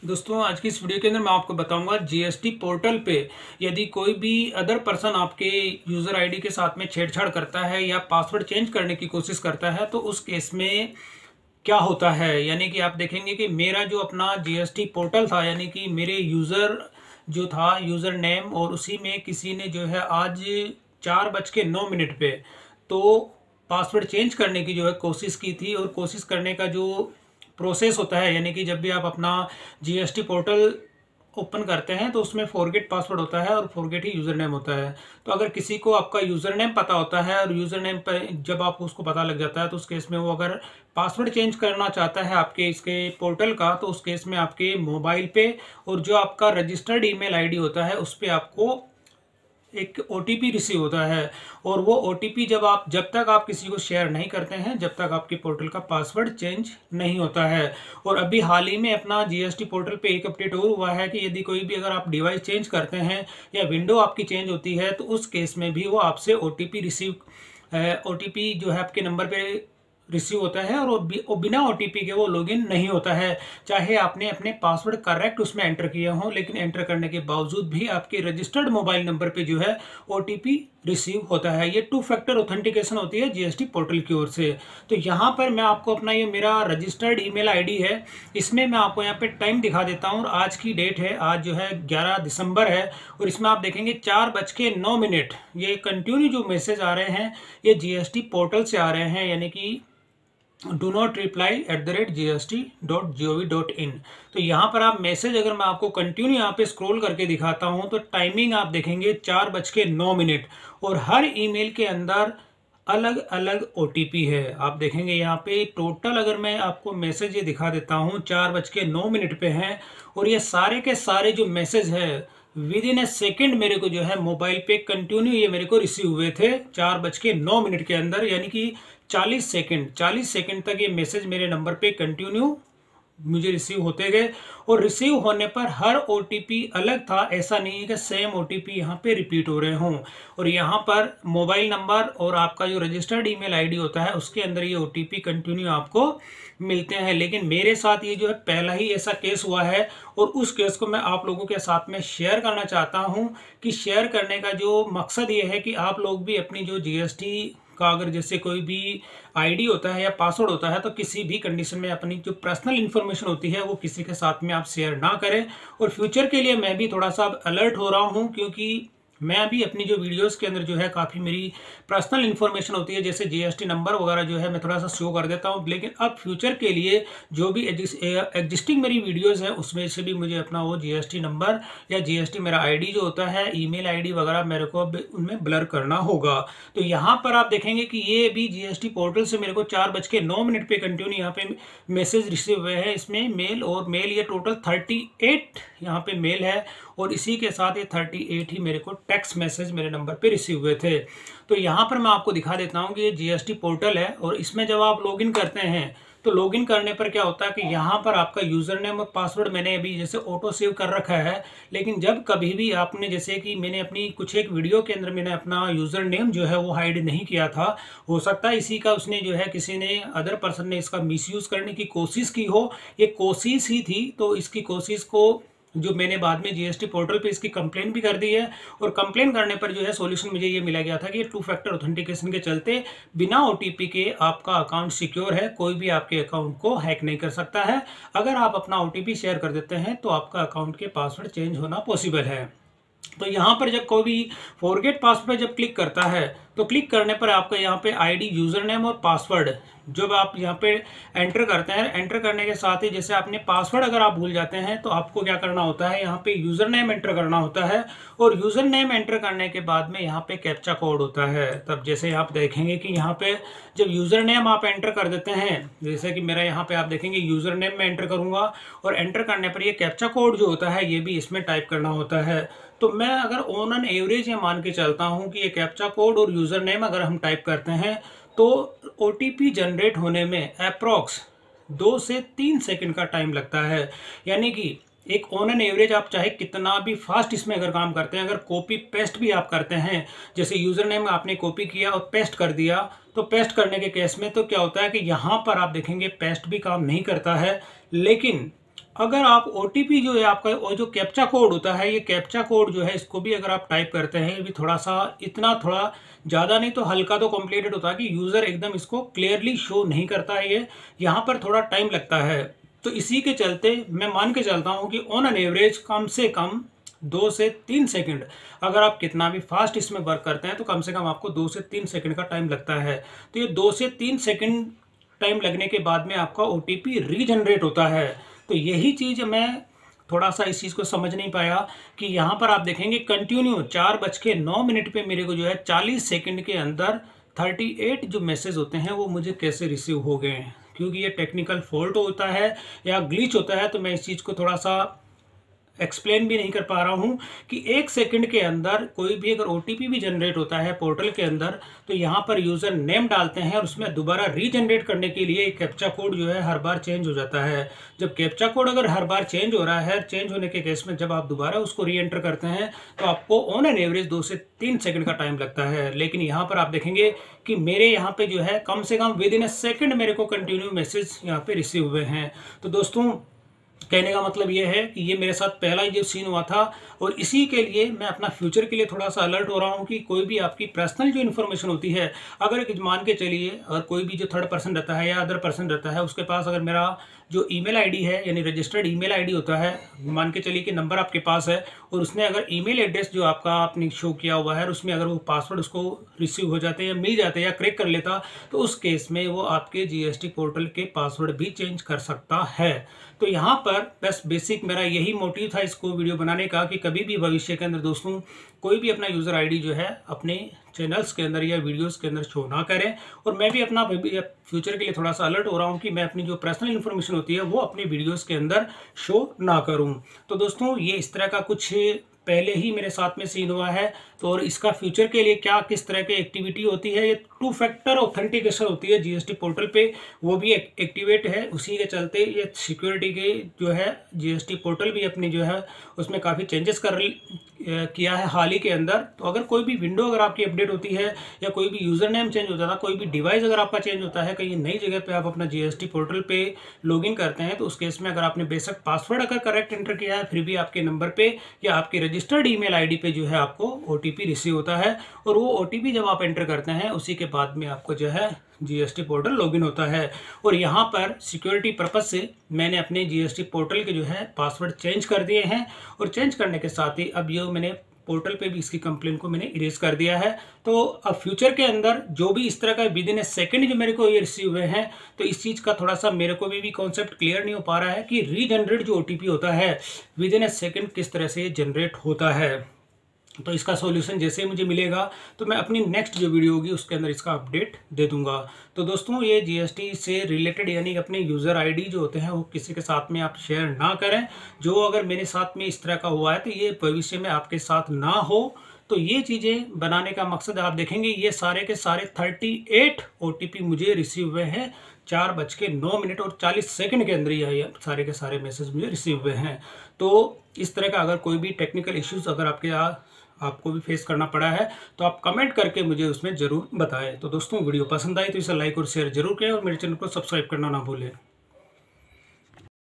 दोस्तों, आज की इस वीडियो के अंदर मैं आपको बताऊंगा जीएसटी पोर्टल पे यदि कोई भी अदर पर्सन आपके यूज़र आईडी के साथ में छेड़छाड़ करता है या पासवर्ड चेंज करने की कोशिश करता है तो उस केस में क्या होता है। यानी कि आप देखेंगे कि मेरा जो अपना जीएसटी पोर्टल था, यानी कि मेरे यूज़र जो था यूज़र नेम, और उसी में किसी ने जो है आज 4:09 पे तो पासवर्ड चेंज करने की जो है कोशिश की थी। और कोशिश करने का जो प्रोसेस होता है, यानी कि जब भी आप अपना जीएसटी पोर्टल ओपन करते हैं तो उसमें फॉरगेट पासवर्ड होता है और फॉरगेट ही यूज़र नेम होता है। तो अगर किसी को आपका यूज़र नेम पता होता है और यूज़र नेम पर जब आपको उसको पता लग जाता है तो उस केस में वो अगर पासवर्ड चेंज करना चाहता है आपके इसके पोर्टल का, तो उस केस में आपके मोबाइल पे और जो आपका रजिस्टर्ड ईमेल आईडी होता है उस पर आपको एक ओटीपी रिसीव होता है। और वो ओटीपी जब तक आप किसी को शेयर नहीं करते हैं, जब तक आपके पोर्टल का पासवर्ड चेंज नहीं होता है। और अभी हाल ही में अपना जीएसटी पोर्टल पे एक अपडेट और हुआ है कि यदि कोई भी अगर आप डिवाइस चेंज करते हैं या विंडो आपकी चेंज होती है तो उस केस में भी वो आपसे ओटीपी जो है आपके नंबर पे रिसीव होता है और वो बिना ओटीपी के वो लॉगिन नहीं होता है। चाहे आपने अपने पासवर्ड करेक्ट उसमें एंटर किए हों, लेकिन एंटर करने के बावजूद भी आपके रजिस्टर्ड मोबाइल नंबर पे जो है ओटीपी रिसीव होता है। ये 2 फैक्टर ऑथेंटिकेशन होती है जीएसटी पोर्टल की ओर से। तो यहाँ पर मैं आपको अपना ये मेरा रजिस्टर्ड ईमेल आईडी है, इसमें मैं आपको यहाँ पे टाइम दिखा देता हूँ। और आज की डेट है, आज जो है 11 दिसंबर है, और इसमें आप देखेंगे 4:09 ये कंटिन्यू जो मैसेज आ रहे हैं ये जीएसटी पोर्टल से आ रहे हैं, यानी कि डू नॉट रिप्लाई @gst.gov.in। तो यहाँ पर आप मैसेज, अगर मैं आपको कंटिन्यू यहाँ पे स्क्रॉल करके दिखाता हूँ तो टाइमिंग आप देखेंगे 4:09, और हर ईमेल के अंदर अलग अलग ओटीपी है। आप देखेंगे यहाँ पे टोटल, अगर मैं आपको मैसेज ये दिखा देता हूँ 4:09 पे हैं, और ये सारे के सारे जो मैसेज है विद इन ए सेकेंड मेरे को जो है मोबाइल पे कंटिन्यू ये मेरे को रिसीव हुए थे 4:09 के अंदर, यानी कि 40 सेकंड तक ये मैसेज मेरे नंबर पे कंटिन्यू मुझे रिसीव होते गए। और रिसीव होने पर हर ओटीपी अलग था, ऐसा नहीं है कि सेम ओटीपी यहाँ पे रिपीट हो रहे हों। और यहाँ पर मोबाइल नंबर और आपका जो रजिस्टर्ड ईमेल आईडी होता है उसके अंदर ये ओटीपी कंटिन्यू आपको मिलते हैं। लेकिन मेरे साथ ये जो है पहला ही ऐसा केस हुआ है, और उस केस को मैं आप लोगों के साथ में शेयर करना चाहता हूँ। कि शेयर करने का जो मकसद ये है कि आप लोग भी अपनी जो जीएसटी का अगर जैसे कोई भी आईडी होता है या पासवर्ड होता है तो किसी भी कंडीशन में अपनी जो पर्सनल इन्फॉर्मेशन होती है वो किसी के साथ में आप शेयर ना करें। और फ्यूचर के लिए मैं भी थोड़ा सा अलर्ट हो रहा हूँ, क्योंकि मैं भी अपनी जो वीडियोस के अंदर जो है काफ़ी मेरी पर्सनल इन्फॉर्मेशन होती है, जैसे जीएसटी नंबर वगैरह जो है मैं थोड़ा सा शो कर देता हूँ। लेकिन अब फ्यूचर के लिए जो भी एग्जिस्टिंग मेरी वीडियोस है उसमें से भी मुझे अपना वो जीएसटी नंबर या जीएसटी मेरा आईडी जो होता है, ईमेल आईडी वगैरह, मेरे को अब उनमें ब्लर करना होगा। तो यहाँ पर आप देखेंगे कि ये भी जीएसटी पोर्टल से मेरे को 4:09 पे कंटिन्यू यहाँ पे मैसेज रिसीव हुए हैं। इसमें मेल और मेल ये टोटल 38 यहाँ पे मेल है, और इसी के साथ ये 38 ही मेरे को टेक्स्ट मैसेज मेरे नंबर पे रिसीव हुए थे। तो यहाँ पर मैं आपको दिखा देता हूँ कि ये जीएसटी पोर्टल है, और इसमें जब आप लॉगिन करते हैं तो लॉगिन करने पर क्या होता है कि यहाँ पर आपका यूज़र नेम और पासवर्ड मैंने अभी जैसे ऑटो सेव कर रखा है। लेकिन जब कभी भी आपने, जैसे कि मैंने अपनी कुछ एक वीडियो के अंदर मैंने अपना यूज़र नेम जो है वो हाइड नहीं किया था, हो सकता है इसी का उसने जो है किसी ने अदर पर्सन ने इसका मिसयूज़ करने की कोशिश की हो। ये कोशिश ही थी, तो इसकी कोशिश को जो मैंने बाद में जीएसटी पोर्टल पे इसकी कंप्लेन भी कर दी है। और कंप्लेन करने पर जो है सॉल्यूशन मुझे ये मिला गया था कि 2 फैक्टर ऑथेंटिकेशन के चलते बिना ओटीपी के आपका अकाउंट सिक्योर है, कोई भी आपके अकाउंट को हैक नहीं कर सकता है। अगर आप अपना ओटीपी शेयर कर देते हैं तो आपका अकाउंट के पासवर्ड चेंज होना पॉसिबल है। तो यहाँ पर जब कोई भी फॉरगेट पासवर्ड पर जब क्लिक करता है तो क्लिक करने पर आपका यहाँ पे आईडी, यूज़र नेम और पासवर्ड जब आप यहाँ पे एंटर करते हैं, एंटर करने के साथ ही जैसे आपने पासवर्ड अगर आप भूल जाते हैं तो आपको क्या करना होता है, यहाँ पे यूज़र नेम एंटर करना होता है। और यूज़र नेम एंटर करने के बाद में यहाँ पे कैप्चा कोड होता है। तब जैसे आप देखेंगे कि यहाँ पे जब यूज़र नेम आप एंटर कर देते हैं, जैसे कि मेरा यहाँ पे आप देखेंगे यूज़र नेम मैं एंटर करूँगा, और एंटर करने पर ये कैप्चा कोड जो होता है ये भी इसमें टाइप करना होता है। तो मैं अगर ऑन एन एवरेज ये मान के चलता हूँ कि ये कैप्चा कोड और यूज़र नेम अगर हम टाइप करते हैं तो ओटीपी जनरेट होने में अप्रॉक्स 2 से 3 सेकंड का टाइम लगता है। यानी कि एक ऑन एन एवरेज आप चाहे कितना भी फास्ट इसमें अगर काम करते हैं, अगर कॉपी पेस्ट भी आप करते हैं, जैसे यूज़र नेम आपने कॉपी किया और पेस्ट कर दिया, तो पेस्ट करने के केस में तो क्या होता है कि यहाँ पर आप देखेंगे पेस्ट भी काम नहीं करता है। लेकिन अगर आप ओटीपी जो है आपका, और जो कैप्चा कोड होता है, ये कैप्चा कोड जो है इसको भी अगर आप टाइप करते हैं, ये भी थोड़ा सा, इतना थोड़ा ज़्यादा नहीं तो हल्का तो कॉम्प्लिकेटेड होता है कि यूज़र एकदम इसको क्लियरली शो नहीं करता है, ये यहाँ पर थोड़ा टाइम लगता है। तो इसी के चलते मैं मान के चलता हूँ कि ऑन एन एवरेज कम से कम 2 से 3 सेकंड, अगर आप कितना भी फास्ट इसमें वर्क करते हैं तो कम से कम आपको 2 से 3 सेकंड का टाइम लगता है। तो ये 2 से 3 सेकंड टाइम लगने के बाद में आपका ओटीपी रीजनरेट होता है। तो यही चीज़ मैं थोड़ा सा इस चीज़ को समझ नहीं पाया कि यहाँ पर आप देखेंगे कंटिन्यू 4:09 पे मेरे को जो है 40 सेकंड के अंदर 38 जो मैसेज होते हैं वो मुझे कैसे रिसीव हो गए हैं। क्योंकि ये टेक्निकल फॉल्ट होता है या ग्लिच होता है, तो मैं इस चीज़ को थोड़ा सा एक्सप्लेन भी नहीं कर पा रहा हूँ कि 1 सेकंड के अंदर कोई भी अगर ओटीपी भी जनरेट होता है पोर्टल के अंदर, तो यहाँ पर यूज़र नेम डालते हैं और उसमें दोबारा रीजनरेट करने के लिए कैप्चा कोड जो है हर बार चेंज हो जाता है। जब कैप्चा कोड अगर हर बार चेंज हो रहा है, चेंज होने के केस में जब आप दोबारा उसको री एंटर करते हैं तो आपको ऑन एन एवरेज 2 से 3 सेकंड का टाइम लगता है। लेकिन यहाँ पर आप देखेंगे कि मेरे यहाँ पे जो है कम से come with in A second मेरे को कंटिन्यू मैसेज यहाँ पे रिसीव हुए हैं। तो दोस्तों, कहने का मतलब ये है कि ये मेरे साथ पहला ही जो सीन हुआ था, और इसी के लिए मैं अपना फ्यूचर के लिए थोड़ा सा अलर्ट हो रहा हूँ कि कोई भी आपकी पर्सनल जो इन्फॉर्मेशन होती है, अगर मान के चलिए अगर कोई भी जो थर्ड पर्सन रहता है या अदर पर्सन रहता है, उसके पास अगर मेरा जो ईमेल आईडी है यानी रजिस्टर्ड ईमेल आईडी होता है, मान के चलिए कि नंबर आपके पास है और उसने अगर ईमेल एड्रेस जो आपका आपने शो किया हुआ है उसमें अगर वो पासवर्ड उसको रिसीव हो जाते हैं या मिल जाते हैं या क्रैक कर लेता, तो उस केस में वो आपके जीएसटी पोर्टल के पासवर्ड भी चेंज कर सकता है। तो यहाँ पर बस बेसिक मेरा यही मोटिव था इसको वीडियो बनाने का कि कभी भी भविष्य के अंदर दोस्तों कोई भी अपना यूज़र आईडी जो है अपने चैनल्स के अंदर या वीडियोस के अंदर शो ना करें। और मैं भी अपना फ्यूचर के लिए थोड़ा सा अलर्ट हो रहा हूँ कि मैं अपनी जो पर्सनल इन्फॉर्मेशन होती है वो अपने वीडियोस के अंदर शो ना करूँ। तो दोस्तों, ये इस तरह का कुछ पहले ही मेरे साथ में सीन हुआ है। तो और इसका फ्यूचर के लिए क्या किस तरह की एक्टिविटी होती है, ये 2 फैक्टर ऑथेंटिकेशन होती है जीएसटी पोर्टल पे, वो भी एक्टिवेट है। उसी के चलते ये सिक्योरिटी के जो है जीएसटी पोर्टल भी अपनी जो है उसमें काफ़ी चेंजेस किया है हाल ही के अंदर। तो अगर कोई भी विंडो अगर आपकी अपडेट होती है या कोई भी यूज़र नेम चेंज होता था, कोई भी डिवाइस अगर आपका चेंज होता है, कहीं नई जगह पे आप अपना जीएसटी पोर्टल पे लॉगिन करते हैं, तो उस केस में अगर आपने बेशक पासवर्ड अगर करेक्ट एंटर किया है, फिर भी आपके नंबर पे या आपके रजिस्टर्ड ईमेल आईडी पे जो है आपको ओटीपी रिसीव होता है। और वो ओटीपी जब आप एंटर करते हैं उसी के बाद में आपको जो है जीएसटी पोर्टल लॉगिन होता है। और यहाँ पर सिक्योरिटी पर्पज से मैंने अपने जीएसटी पोर्टल के जो है पासवर्ड चेंज कर दिए हैं, और चेंज करने के साथ ही अब ये मैंने पोर्टल पे भी इसकी कंप्लेन को मैंने इरेज कर दिया है। तो अब फ्यूचर के अंदर जो भी इस तरह का विद इन ए सेकेंड जो मेरे को ये रिसीव हुए हैं, तो इस चीज़ का थोड़ा सा मेरे को भी कॉन्सेप्ट क्लियर नहीं हो पा रहा है कि रीजनरेट जो ओटीपी होता है विद इन ए सेकेंड किस तरह से जनरेट होता है। तो इसका सॉल्यूशन जैसे ही मुझे मिलेगा तो मैं अपनी नेक्स्ट जो वीडियो होगी उसके अंदर इसका अपडेट दे दूंगा। तो दोस्तों, ये जीएसटी से रिलेटेड यानी अपने यूज़र आईडी जो होते हैं वो किसी के साथ में आप शेयर ना करें। जो अगर मेरे साथ में इस तरह का हुआ है तो ये भविष्य में आपके साथ ना हो। तो ये चीज़ें बनाने का मकसद आप देखेंगे ये सारे के सारे 38 ओटीपी मुझे रिसीव हुए हैं 4:09 और 40 सेकंड के अंदर ही सारे के सारे मैसेज मुझे रिसीव हुए हैं। तो इस तरह का अगर कोई भी टेक्निकल इश्यूज अगर आपको भी फेस करना पड़ा है तो आप कमेंट करके मुझे उसमें ज़रूर बताएं। तो दोस्तों, वीडियो पसंद आई तो इसे लाइक और शेयर जरूर करें और मेरे चैनल को सब्सक्राइब करना ना भूलें।